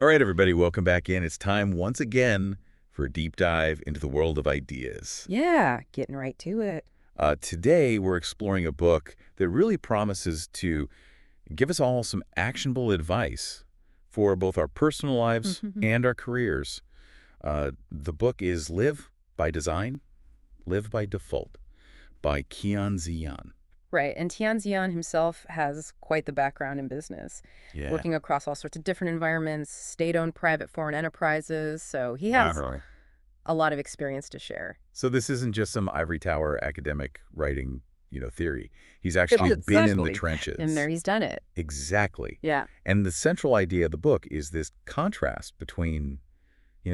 All right, everybody, welcome back in. It's time once again for a deep dive into the world of ideas. Yeah, getting right to it. Today, we're exploring a book that really promises to give us all some actionable advice for both our personal lives and our careers. The book is Live by Design, Live by Default by Kian Ziyan. Right, and Tian Ziyan himself has quite the background in business, Yeah. working across all sorts of different environments, state-owned private foreign enterprises, so he has a lot of experience to share. So this isn't just some ivory tower academic writing, theory. He's actually been in the trenches. And there he's done it. Exactly. Yeah. And the central idea of the book is this contrast between,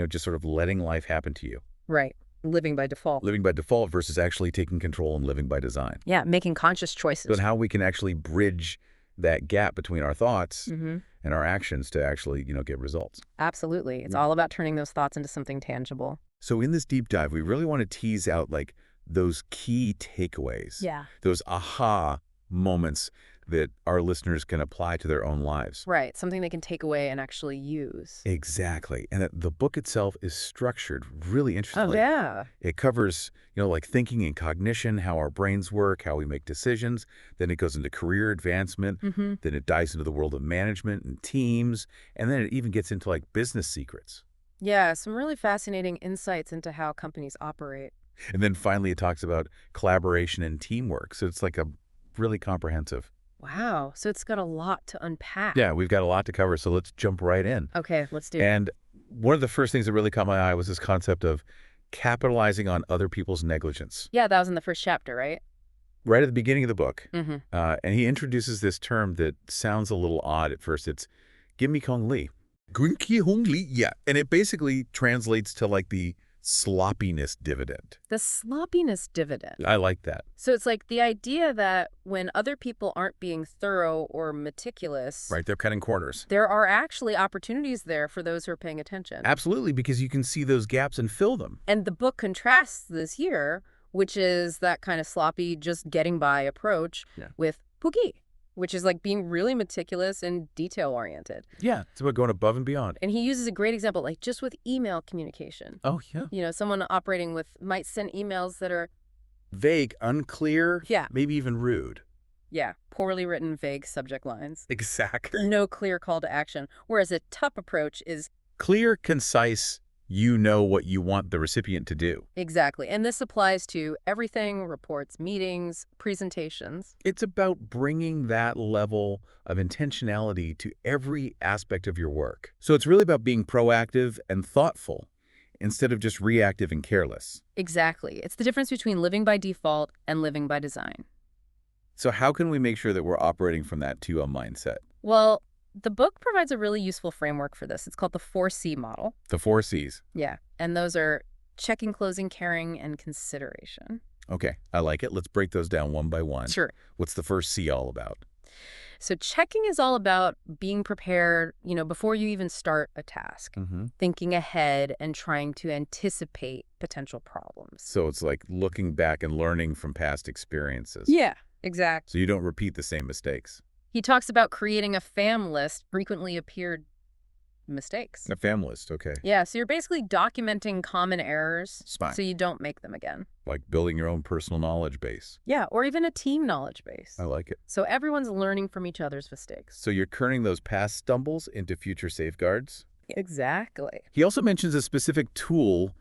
just sort of letting life happen to you. Right. Living by default. Living by default versus actually taking control and living by design. Yeah, making conscious choices. So how we can actually bridge that gap between our thoughts and our actions to actually, get results. Absolutely. It's all about turning those thoughts into something tangible. So in this deep dive, we really want to tease out those key takeaways. Yeah. Those aha moments that our listeners can apply to their own lives. Right. Something they can take away and actually use. Exactly. And the book itself is structured really interestingly. Oh, yeah. It covers, thinking and cognition, how our brains work, how we make decisions. Then it goes into career advancement. Then it dives into the world of management and teams. And then it even gets into business secrets. Yeah, some really fascinating insights into how companies operate. And then finally it talks about collaboration and teamwork. So it's a really comprehensive. Wow. So it's got a lot to unpack. Yeah, we've got a lot to cover, so let's jump right in. Okay, let's do it. And one of the first things that really caught my eye was this concept of capitalizing on other people's negligence. Yeah, that was in the first chapter, right? Right at the beginning of the book. Mm-hmm. And he introduces this term that sounds a little odd at first. It's Gimmi Kong Li. Gunki Hong Li, yeah. And it basically translates to the sloppiness dividend. The sloppiness dividend. I like that. So it's the idea that when other people aren't being thorough or meticulous, Right, they're cutting corners. there are actually opportunities there for those who are paying attention. Absolutely, because you can see those gaps and fill them. And the book contrasts this here, which is that kind of sloppy, just getting by approach with Puki, which is being really meticulous and detail-oriented. Yeah, it's about going above and beyond. And he uses a great example, just with email communication. Oh, yeah. Someone operating might send emails that are Vague, unclear, Yeah. maybe even rude. poorly written, vague subject lines. Exactly. No clear call to action. Whereas a TUP approach is Clear, concise, you know what you want the recipient to do. exactly. And this applies to everything, reports, meetings, presentations. It's about bringing that level of intentionality to every aspect of your work. So it's really about being proactive and thoughtful instead of just reactive and careless. Exactly. It's the difference between living by default and living by design. So how can we make sure that we're operating from that 2M mindset? Well, the book provides a really useful framework for this. It's called the 4C model. The 4 C's. Yeah. And those are checking, closing, caring, and consideration. Okay, I like it. Let's break those down one by one. Sure. What's the first C all about? So checking is all about being prepared, before you even start a task, thinking ahead and trying to anticipate potential problems. So it's looking back and learning from past experiences. Yeah, exactly. So you don't repeat the same mistakes. He talks about creating a FAM list, frequently appeared mistakes. A FAM list, okay. Yeah, so you're basically documenting common errors Smart. so you don't make them again. Like building your own personal knowledge base. Yeah, or even a team knowledge base. I like it. So everyone's learning from each other's mistakes. So you're turning those past stumbles into future safeguards. Exactly. He also mentions a specific tool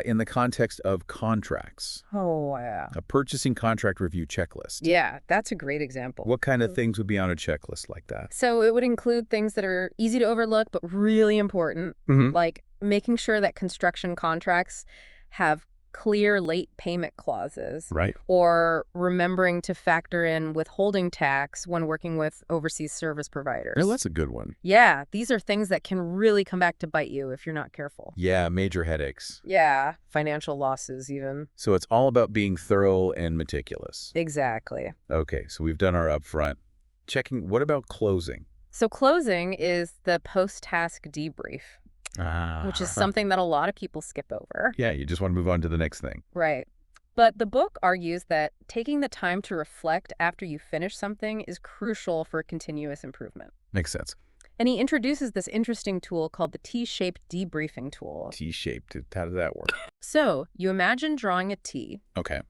in the context of contracts, Oh, yeah. a purchasing contract review checklist. Yeah, that's a great example. What kind of things would be on a checklist like that? So it would include things that are easy to overlook but really important, like making sure that construction contracts have clear late payment clauses, Right. or remembering to factor in withholding tax when working with overseas service providers. Oh, that's a good one. Yeah, these are things that can really come back to bite you if you're not careful. Yeah, major headaches. Yeah, financial losses even. So it's all about being thorough and meticulous. Exactly. Okay, so we've done our upfront. Checking, what about closing? So closing is the post-task debrief, which is something that a lot of people skip over. Yeah, you just want to move on to the next thing. Right. But the book argues that taking the time to reflect after you finish something is crucial for continuous improvement. Makes sense. And he introduces this interesting tool called the T-shaped debriefing tool. T-shaped. How does that work? So you imagine drawing a T. Okay.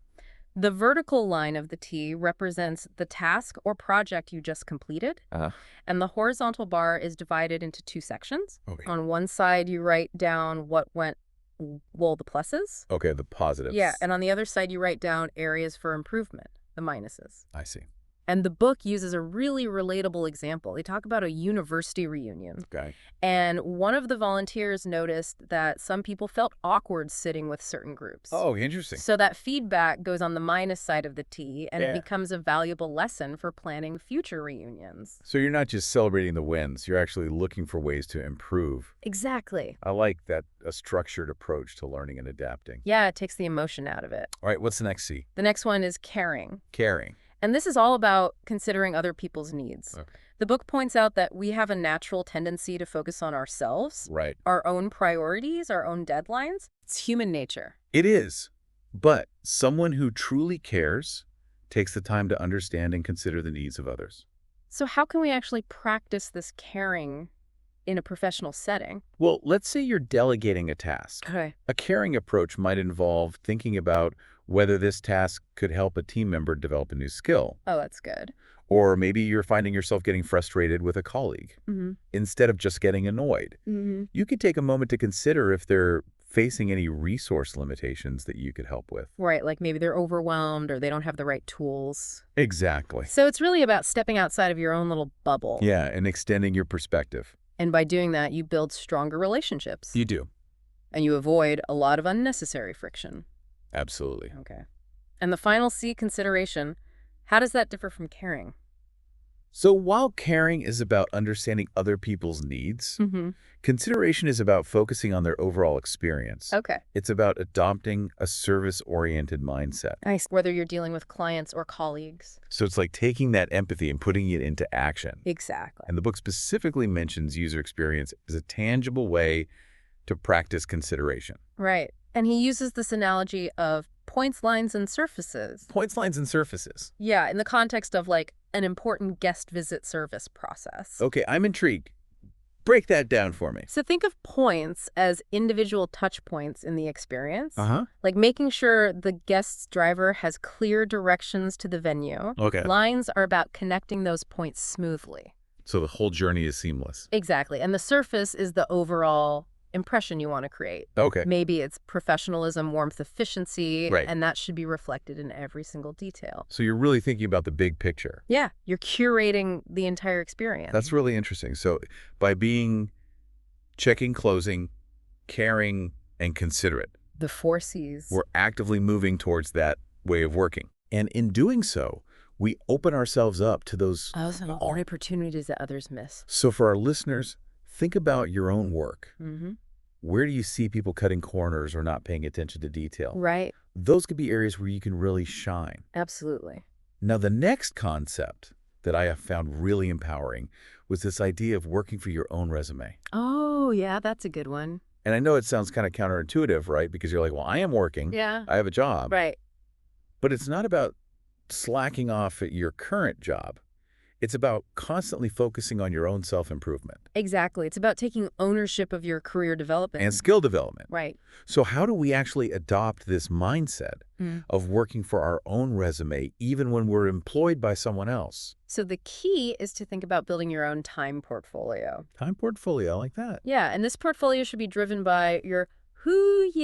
The vertical line of the T represents the task or project you just completed, and the horizontal bar is divided into two sections. Okay. On one side, you write down what went well, the pluses. Okay, the positives. Yeah, and on the other side, you write down areas for improvement, the minuses. I see. And the book uses a really relatable example. They talk about a university reunion. Okay. And one of the volunteers noticed that some people felt awkward sitting with certain groups. Oh, interesting. So that feedback goes on the minus side of the T, and Yeah. it becomes a valuable lesson for planning future reunions. So you're not just celebrating the wins, you're actually looking for ways to improve. Exactly. I like that, a structured approach to learning and adapting. Yeah, it takes the emotion out of it. All right, what's the next C? The next one is caring. Caring. And this is all about considering other people's needs. Okay. The book points out that we have a natural tendency to focus on ourselves, Right. our own priorities, our own deadlines. It's human nature. It is. But someone who truly cares takes the time to understand and consider the needs of others. So how can we actually practice this caring in a professional setting? Well, let's say you're delegating a task. Okay. A caring approach might involve thinking about whether this task could help a team member develop a new skill. Oh, that's good. Or maybe you're finding yourself getting frustrated with a colleague instead of just getting annoyed. You could take a moment to consider if they're facing any resource limitations that you could help with. Right, like maybe they're overwhelmed or they don't have the right tools. Exactly. So it's really about stepping outside of your own little bubble. Yeah, and extending your perspective. And by doing that, you build stronger relationships. You do. And you avoid a lot of unnecessary friction. Absolutely. Okay. And the final C, consideration. How does that differ from caring? So while caring is about understanding other people's needs, consideration is about focusing on their overall experience. Okay. It's about adopting a service-oriented mindset. Nice. Whether you're dealing with clients or colleagues. So it's like taking that empathy and putting it into action. Exactly. And the book specifically mentions user experience as a tangible way to practice consideration. Right. And he uses this analogy of points, lines, and surfaces. Points, lines, and surfaces. Yeah, in the context of like an important guest visit service process. Okay, I'm intrigued. Break that down for me. So think of points as individual touch points in the experience. Like making sure the guest's driver has clear directions to the venue. Okay. Lines are about connecting those points smoothly. So the whole journey is seamless. Exactly. And the surface is the overall impression you want to create. Okay. Maybe it's professionalism, warmth, efficiency, Right. and that should be reflected in every single detail. So you're really thinking about the big picture. Yeah, you're curating the entire experience. That's really interesting. So by being checking, closing, caring, and considerate, the 4 C's. we're actively moving towards that way of working. And in doing so, we open ourselves up to those opportunities that others miss. So for our listeners, think about your own work. Where do you see people cutting corners or not paying attention to detail? Right. Those could be areas where you can really shine. Absolutely. Now, the next concept that I have found really empowering was this idea of working for your own resume. Oh, yeah, that's a good one. And I know it sounds kind of counterintuitive, right? Because you're like, well, I am working. Yeah. I have a job. Right. But it's not about slacking off at your current job. It's about constantly focusing on your own self-improvement. Exactly. It's about taking ownership of your career development. And skill development. Right. So how do we actually adopt this mindset of working for our own resume even when we're employed by someone else? So the key is to think about building your own time portfolio. Time portfolio, I like that. Yeah, and this portfolio should be driven by your hoo-yay,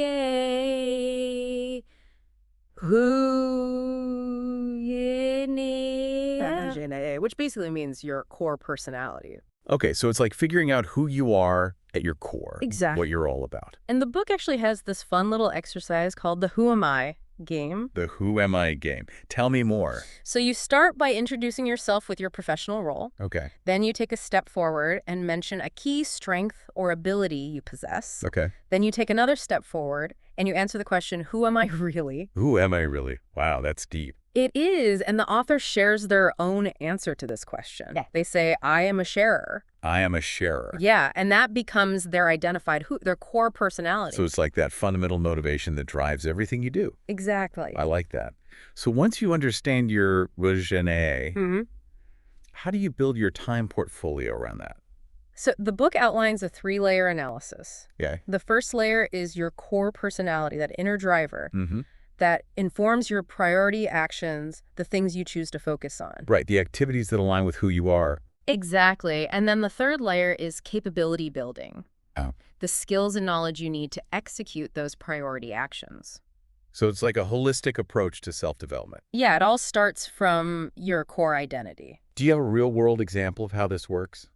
which basically means your core personality. Okay, so it's like figuring out who you are at your core. Exactly. What you're all about. And the book actually has this fun little exercise called the Who Am I game. The Who Am I game. Tell me more. So you start by introducing yourself with your professional role. Okay. Then you take a step forward and mention a key strength or ability you possess. Okay. Then you take another step forward and you answer the question, who am I really? Who am I really? Wow, that's deep. It is, and the author shares their own answer to this question. Yeah. They say, I am a sharer. I am a sharer. Yeah, and that becomes their identified, their core personality. So it's like that fundamental motivation that drives everything you do. Exactly. I like that. So once you understand your resume, how do you build your time portfolio around that? So the book outlines a 3-layer analysis. Okay. The first layer is your core personality, that inner driver Mm-hmm. that informs your priority actions, the things you choose to focus on. Right, the activities that align with who you are. Exactly. And then the third layer is capability building. Oh. The skills and knowledge you need to execute those priority actions. So it's like a holistic approach to self-development. Yeah, it all starts from your core identity. Do you have a real-world example of how this works?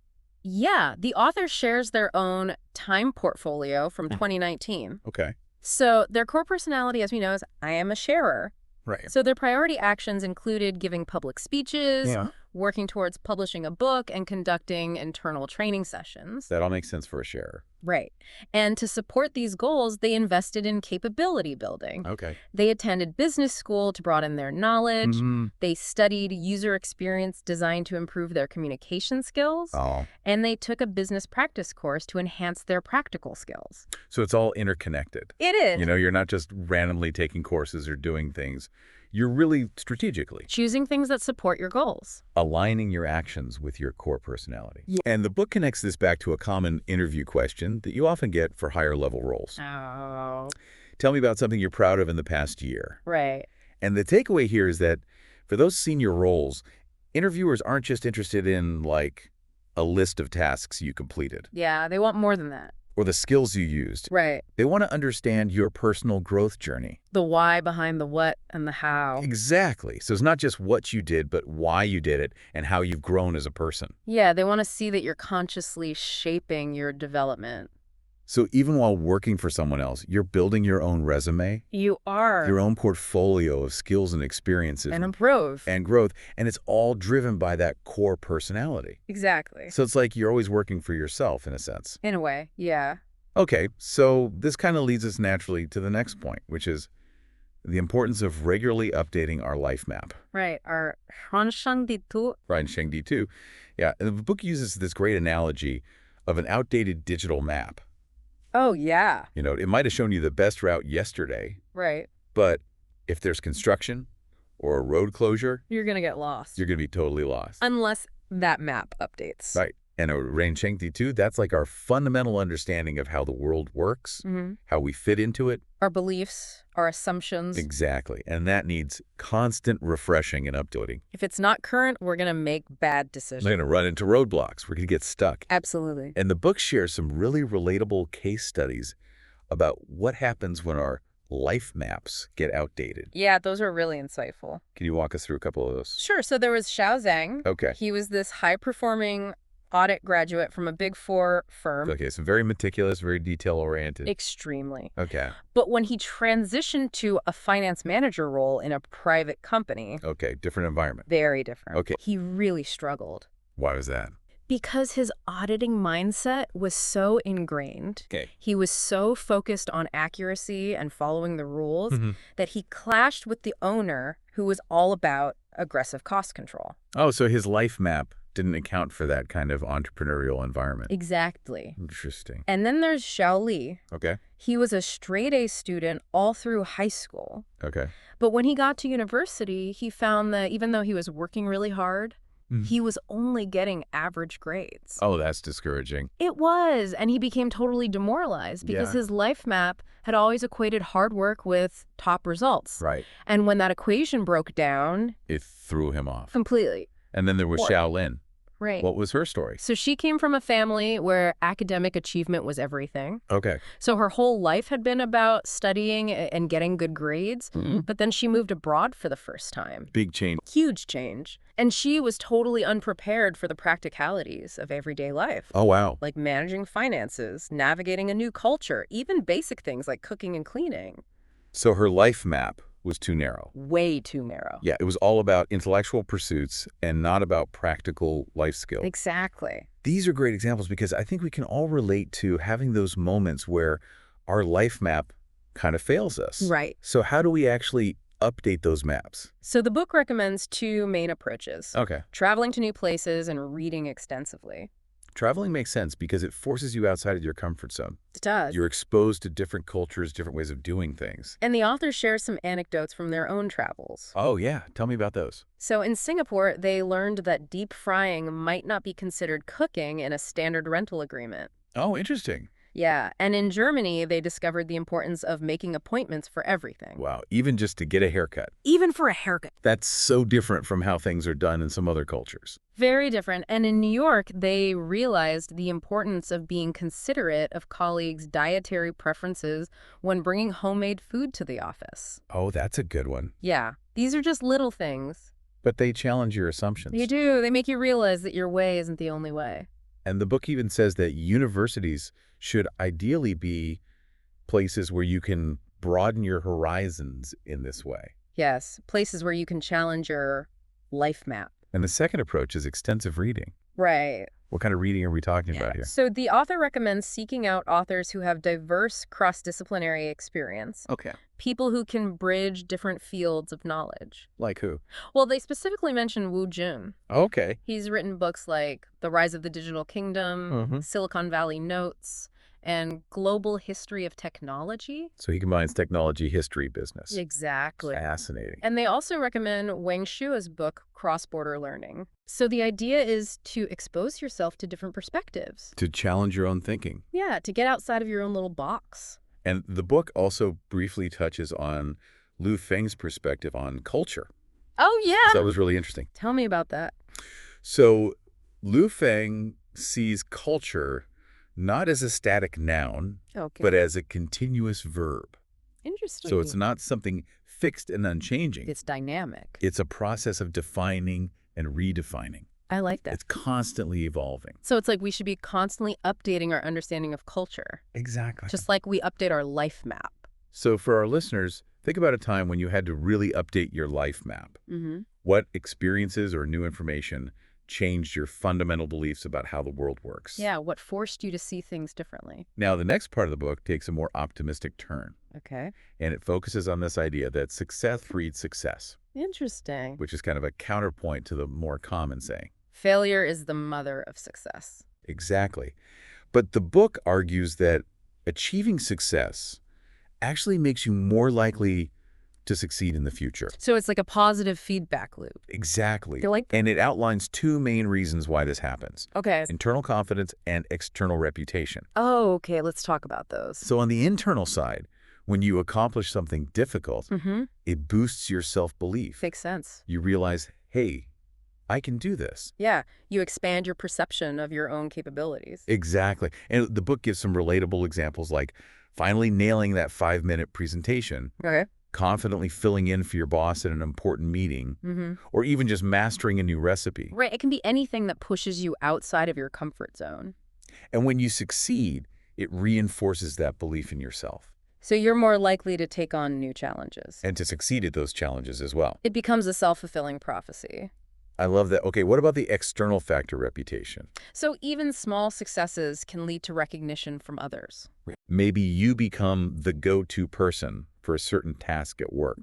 Yeah, the author shares their own time portfolio from 2019. Okay. So their core personality, as we know, is I am a sharer. Right. So their priority actions included giving public speeches, Yeah. working towards publishing a book, and conducting internal training sessions. That all makes sense for a sharer. Right. And to support these goals, they invested in capability building. Okay. They attended business school to broaden their knowledge. Mm-hmm. They studied user experience design to improve their communication skills. Oh. And they took a business practice course to enhance their practical skills. So it's all interconnected. It is. You know, you're not just randomly taking courses or doing things. You're really strategically Choosing things that support your goals. aligning your actions with your core personality. Yeah. And the book connects this back to a common interview question that you often get for higher level roles. Oh. Tell me about something you're proud of in the past year. Right. And the takeaway here is that for those senior roles, interviewers aren't just interested in, like, a list of tasks you completed Yeah, they want more than that. or the skills you used. Right. They want to understand your personal growth journey. The why behind the what and the how. Exactly. So it's not just what you did, but why you did it and how you've grown as a person. Yeah, they want to see that you're consciously shaping your development. So even while working for someone else, you're building your own resume, You are. your own portfolio of skills and experiences And improve. and growth, and it's all driven by that core personality. Exactly. So it's like you're always working for yourself in a sense. In a way, yeah. Okay, so this kind of leads us naturally to the next point, which is the importance of regularly updating our life map. Right. Our Hwansangditu. Right, and Shengdi too. Yeah, and the book uses this great analogy of an outdated digital map. Oh, yeah. You know, it might have shown you the best route yesterday, Right. but if there's construction or a road closure, You're going to get lost. you're going to be totally lost. Unless that map updates. Right. And a Rain Shengdi too, that's like our fundamental understanding of how the world works, Mm-hmm. how we fit into it. Our beliefs, our assumptions. Exactly. And that needs constant refreshing and updating. If it's not current, we're going to make bad decisions. We're going to run into roadblocks. We're going to get stuck. Absolutely. And the book shares some really relatable case studies about what happens when our life maps get outdated. Yeah, those are really insightful. Can you walk us through a couple of those? Sure. So there was Xiao Zhang. Okay. He was this high-performing audit graduate from a Big Four firm. Okay, so very meticulous, very detail-oriented. Extremely. Okay. But when he transitioned to a finance manager role in a private company, Okay, different environment. very different. Okay. He really struggled Why was that? because his auditing mindset was so ingrained. Okay. He was so focused on accuracy and following the rules Mhm. that he clashed with the owner who was all about aggressive cost control. Oh, so his life map didn't account for that kind of entrepreneurial environment. Exactly. Interesting. And then there's Xiao Li. Okay. He was a straight-A student all through high school. Okay. But when he got to university, he found that even though he was working really hard, Mhm. he was only getting average grades. Oh, that's discouraging. It was, and he became totally demoralized because Yeah. his life map had always equated hard work with top results. Right. And when that equation broke down, It threw him off. completely. And then there was Or- Xiaolin. Right. What was her story? So she came from a family where academic achievement was everything. Okay. So her whole life had been about studying and getting good grades. Mhm. But then she moved abroad for the first time. Big change. Huge change. And she was totally unprepared for the practicalities of everyday life. Oh, wow. Like managing finances, navigating a new culture, even basic things like cooking and cleaning. So her life map was too narrow. Way too narrow. Yeah, it was all about intellectual pursuits and not about practical life skills. Exactly. These are great examples because I think we can all relate to having those moments where our life map kind of fails us. Right. So how do we actually update those maps? So the book recommends two main approaches. Okay. Traveling to new places and reading extensively. Traveling makes sense because it forces you outside of your comfort zone. It does. You're exposed to different cultures, different ways of doing things. And the author shares some anecdotes from their own travels. Oh, yeah. Tell me about those. So in Singapore, they learned that deep frying might not be considered cooking in a standard rental agreement. Oh, interesting. Yeah, and in Germany, they discovered the importance of making appointments for everything. Wow. Even just to get a haircut. Even for a haircut. That's so different from how things are done in some other cultures. Very different. And in New York, they realized the importance of being considerate of colleagues' dietary preferences when bringing homemade food to the office. Oh, that's a good one. Yeah, these are just little things. But they challenge your assumptions. They do. They make you realize that your way isn't the only way. And the book even says that universities should ideally be places where you can broaden your horizons in this way. Yes, places where you can challenge your life map. And the second approach is extensive reading. Right. What kind of reading are we talking about here? So the author recommends seeking out authors who have diverse cross-disciplinary experience. Okay. People who can bridge different fields of knowledge. Like who? Well, they specifically mention Wu Jun. Okay. He's written books like The Rise of the Digital Kingdom, Silicon Valley Notes, and Global History of Technology. So he combines technology, history, business. Exactly. Fascinating. And they also recommend Wang Shua's book, Cross-Border Learning. So the idea is to expose yourself to different perspectives. To challenge your own thinking. Yeah, to get outside of your own little box. And the book also briefly touches on Lu Feng's perspective on culture. Oh, yeah. So that was really interesting. Tell me about that. So Lu Feng sees culture not as a static noun, but as a continuous verb. Interesting. So it's not something fixed and unchanging. It's dynamic. It's a process of defining and redefining. I like that. It's constantly evolving. So it's like we should be constantly updating our understanding of culture. Exactly. Just like we update our life map. So for our listeners, think about a time when you had to really update your life map. What experiences or new information changed your fundamental beliefs about how the world works? Yeah, what forced you to see things differently? Now, the next part of the book takes a more optimistic turn. Okay. And it focuses on this idea that success breeds success. Interesting. Which is kind of a counterpoint to the more common saying. Failure is the mother of success. Exactly. But the book argues that achieving success actually makes you more likely to succeed in the future. So it's like a positive feedback loop. Exactly. Like that? And it outlines two main reasons why this happens. Okay. Internal confidence and external reputation. Oh, okay. Let's talk about those. So on the internal side, when you accomplish something difficult, it boosts your self-belief. Makes sense. You realize, hey, I can do this. Yeah. You expand your perception of your own capabilities. Exactly. And the book gives some relatable examples like finally nailing that 5-minute presentation. Okay. Confidently filling in for your boss at an important meeting, or even just mastering a new recipe. Right. It can be anything that pushes you outside of your comfort zone. And when you succeed, it reinforces that belief in yourself. So you're more likely to take on new challenges. And to succeed at those challenges as well. It becomes a self-fulfilling prophecy. I love that. Okay, what about the external factor reputation? So even small successes can lead to recognition from others. Maybe you become the go-to person for a certain task at work,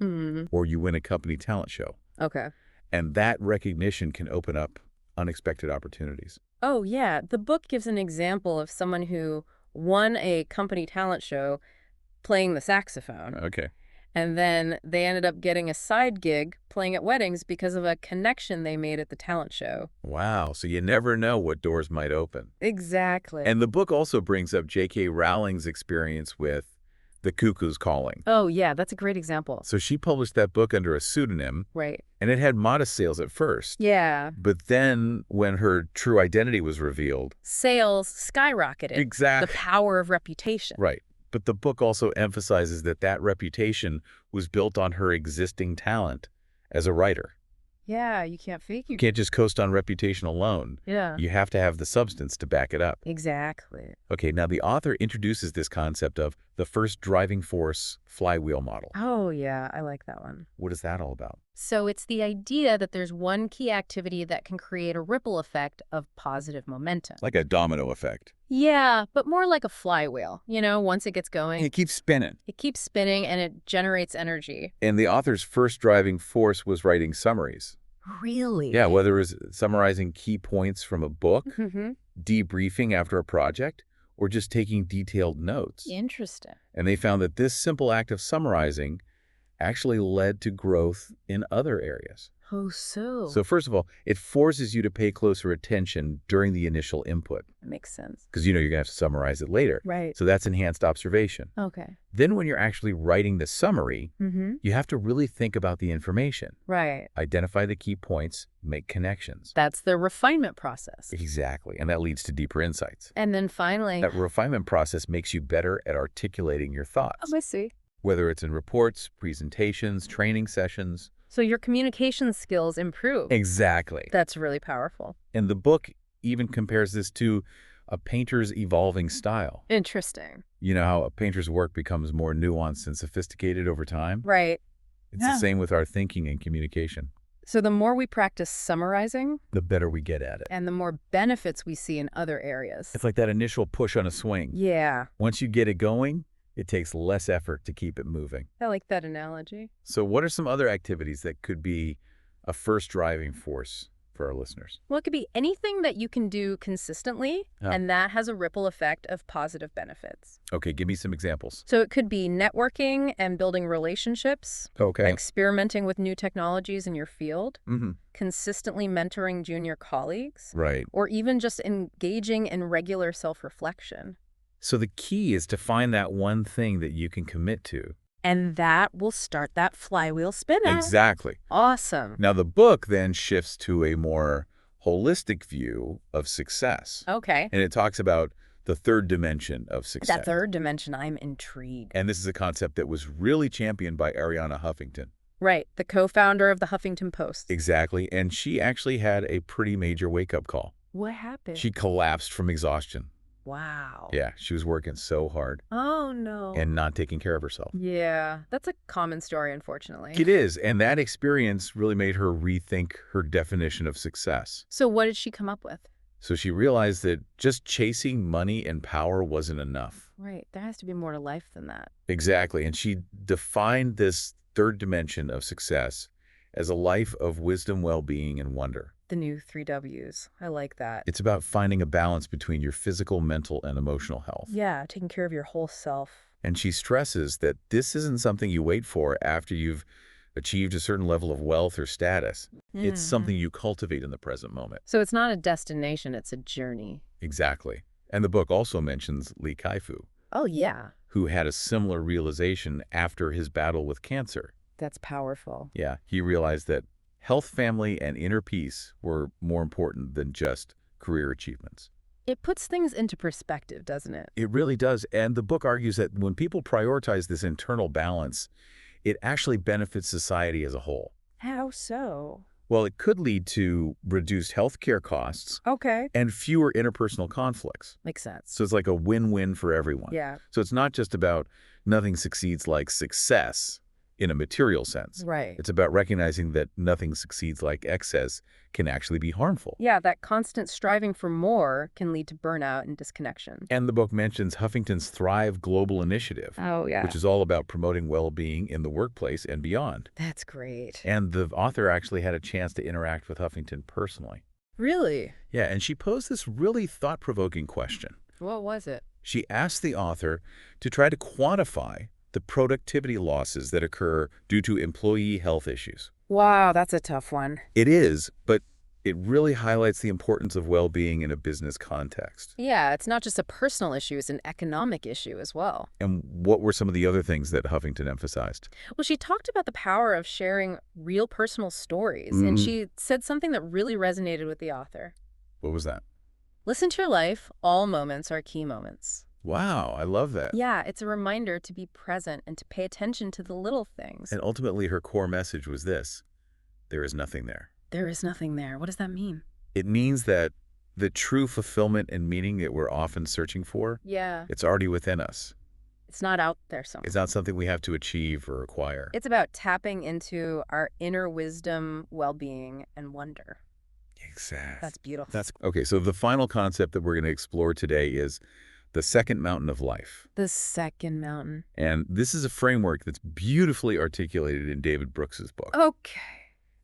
or you win a company talent show. Okay. And that recognition can open up unexpected opportunities. Oh, yeah. The book gives an example of someone who won a company talent show playing the saxophone. Okay. And then they ended up getting a side gig playing at weddings because of a connection they made at the talent show. Wow. So you never know what doors might open. Exactly. And the book also brings up J.K. Rowling's experience with The Cuckoo's Calling. Oh, yeah. That's a great example. So she published that book under a pseudonym. Right. And it had modest sales at first. Yeah. But then when her true identity was revealed, sales skyrocketed. Exactly. The power of reputation. Right. But the book also emphasizes that that reputation was built on her existing talent as a writer. Yeah, you can't fake You can't just coast on reputation alone. Yeah. You have to have the substance to back it up. Exactly. Okay, now the author introduces this concept of the first driving force flywheel model. Oh, yeah, I like that one. What is that all about? So it's the idea that there's one key activity that can create a ripple effect of positive momentum. Like a domino effect. Yeah, but more like a flywheel. You know, once it gets going, It keeps spinning. it keeps spinning and it generates energy. And the author's first driving force was writing summaries. Really? Yeah, whether it was summarizing key points from a book debriefing after a project, or just taking detailed notes. Interesting. And they found that this simple act of summarizing actually led to growth in other areas. Oh, so. So first of all, it forces you to pay closer attention during the initial input. That makes sense. Because you're going to have to summarize it later. Right. So that's enhanced observation. Okay. Then when you're actually writing the summary, you have to really think about the information. Right. Identify the key points, make connections. That's the refinement process. Exactly. And that leads to deeper insights. And then finally... That refinement process makes you better at articulating your thoughts. Oh, I see. Whether it's in reports, presentations, training sessions. So your communication skills improve. Exactly. That's really powerful. And the book even compares this to a painter's evolving style. Interesting. You know how a painter's work becomes more nuanced and sophisticated over time? Right. It's the same with our thinking and communication. So the more we practice summarizing, The better we get at it. and the more benefits we see in other areas. It's like that initial push on a swing. Yeah. Once you get it going, it takes less effort to keep it moving. I like that analogy. So what are some other activities that could be a first driving force for our listeners? Well, it could be anything that you can do consistently, and that has a ripple effect of positive benefits. Okay, give me some examples. So it could be networking and building relationships, Okay. experimenting with new technologies in your field, Mm-hmm. consistently mentoring junior colleagues, Right. or even just engaging in regular self-reflection. So the key is to find that one thing that you can commit to. And that will start that flywheel spinning. Exactly. Awesome. Now, the book then shifts to a more holistic view of success. Okay. And it talks about the third dimension of success. That third dimension, I'm intrigued. And this is a concept that was really championed by Arianna Huffington. Right. The co-founder of the Huffington Post. Exactly. And she actually had a pretty major wake-up call. What happened? She collapsed from exhaustion. Wow. Yeah, she was working so hard Oh, no. and not taking care of herself. Yeah, that's a common story, unfortunately. It is, and that experience really made her rethink her definition of success. So what did she come up with? So she realized that just chasing money and power wasn't enough. Right. There has to be more to life than that. Exactly, and she defined this third dimension of success as a life of wisdom, well-being, and wonder. The new 3 W's. I like that. It's about finding a balance between your physical, mental, and emotional health. Yeah, taking care of your whole self. And she stresses that this isn't something you wait for after you've achieved a certain level of wealth or status. It's something you cultivate in the present moment. So it's not a destination, it's a journey. Exactly. And the book also mentions Lee Kai-Fu, Oh, yeah. who had a similar realization after his battle with cancer. That's powerful. Yeah, he realized that health, family, and inner peace were more important than just career achievements. It puts things into perspective, doesn't it? It really does. And the book argues that when people prioritize this internal balance, it actually benefits society as a whole. How so? Well, it could lead to reduced healthcare costs Okay. and fewer interpersonal conflicts. Makes sense. So it's like a win-win for everyone. Yeah. So it's not just about nothing succeeds like success in a material sense. Right. It's about recognizing that nothing succeeds like excess can actually be harmful. Yeah, that constant striving for more can lead to burnout and disconnection. And the book mentions Huffington's Thrive Global Initiative, Oh, yeah. which is all about promoting well-being in the workplace and beyond. That's great. And the author actually had a chance to interact with Huffington personally. Really? Yeah, and she posed this really thought-provoking question. What was it? She asked the author to try to quantify the productivity losses that occur due to employee health issues. Wow, that's a tough one. It is, but it really highlights the importance of well-being in a business context. Yeah, it's not just a personal issue, it's an economic issue as well. And what were some of the other things that Huffington emphasized? Well, she talked about the power of sharing real personal stories, and she said something that really resonated with the author. What was that? Listen to your life, all moments are key moments. Wow, I love that. Yeah, it's a reminder to be present and to pay attention to the little things. And ultimately, her core message was this: there is nothing there. There is nothing there. What does that mean? It means that the true fulfillment and meaning that we're often searching for, Yeah. it's already within us. It's not out there somewhere. It's not something we have to achieve or acquire. It's about tapping into our inner wisdom, well-being, and wonder. Exactly. That's beautiful. Okay, so the final concept that we're going to explore today is the second mountain of life. The second mountain. And this is a framework that's beautifully articulated in David Brooks's book. Okay.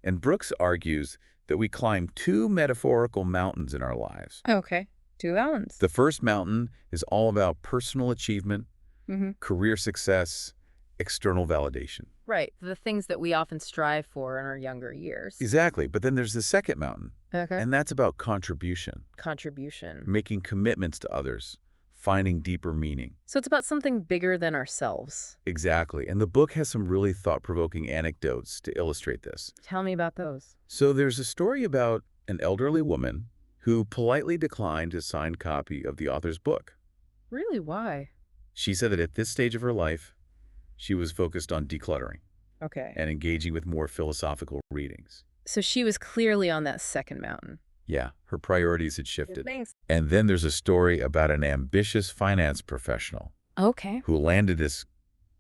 And Brooks argues that we climb two metaphorical mountains in our lives. Okay. 2 mountains. The first mountain is all about personal achievement, Mm-hmm. career success, external validation. Right. The things that we often strive for in our younger years. Exactly. But then there's the second mountain, Okay. and that's about contribution, Contribution. making commitments to others, finding deeper meaning. So it's about something bigger than ourselves. Exactly. And the book has some really thought-provoking anecdotes to illustrate this. Tell me about those. So there's a story about an elderly woman who politely declined a signed copy of the author's book. Really? Why? She said that at this stage of her life, she was focused on decluttering Okay. and engaging with more philosophical readings. So she was clearly on that second mountain. Yeah, her priorities had shifted. Thanks. And then there's a story about an ambitious finance professional Okay. who landed this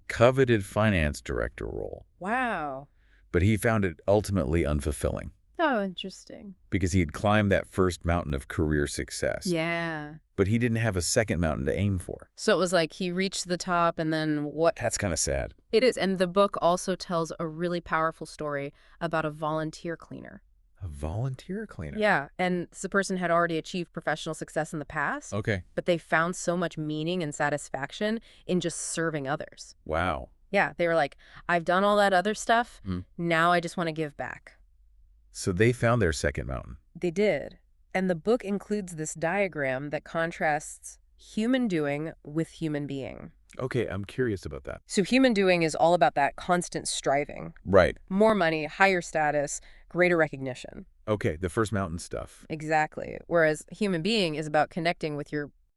coveted finance director role, Wow. but he found it ultimately unfulfilling Oh, interesting. because he had climbed that first mountain of career success, Yeah. but he didn't have a second mountain to aim for. So it was like he reached the top and then what? That's kind of sad. It is. And the book also tells a really powerful story about a volunteer cleaner. A volunteer cleaner? Yeah. And the person had already achieved professional success in the past, Okay. but they found so much meaning and satisfaction in just serving others. Wow. Yeah. They were like, I've done all that other stuff. Mm. Now I just want to give back. So they found their second mountain. They did. And the book includes this diagram that contrasts human doing with human being. Okay, I'm curious about that. So human doing is all about that constant striving. Right. More money, higher status, greater recognition. Okay, the first mountain stuff. Exactly. Whereas human being is about connecting with your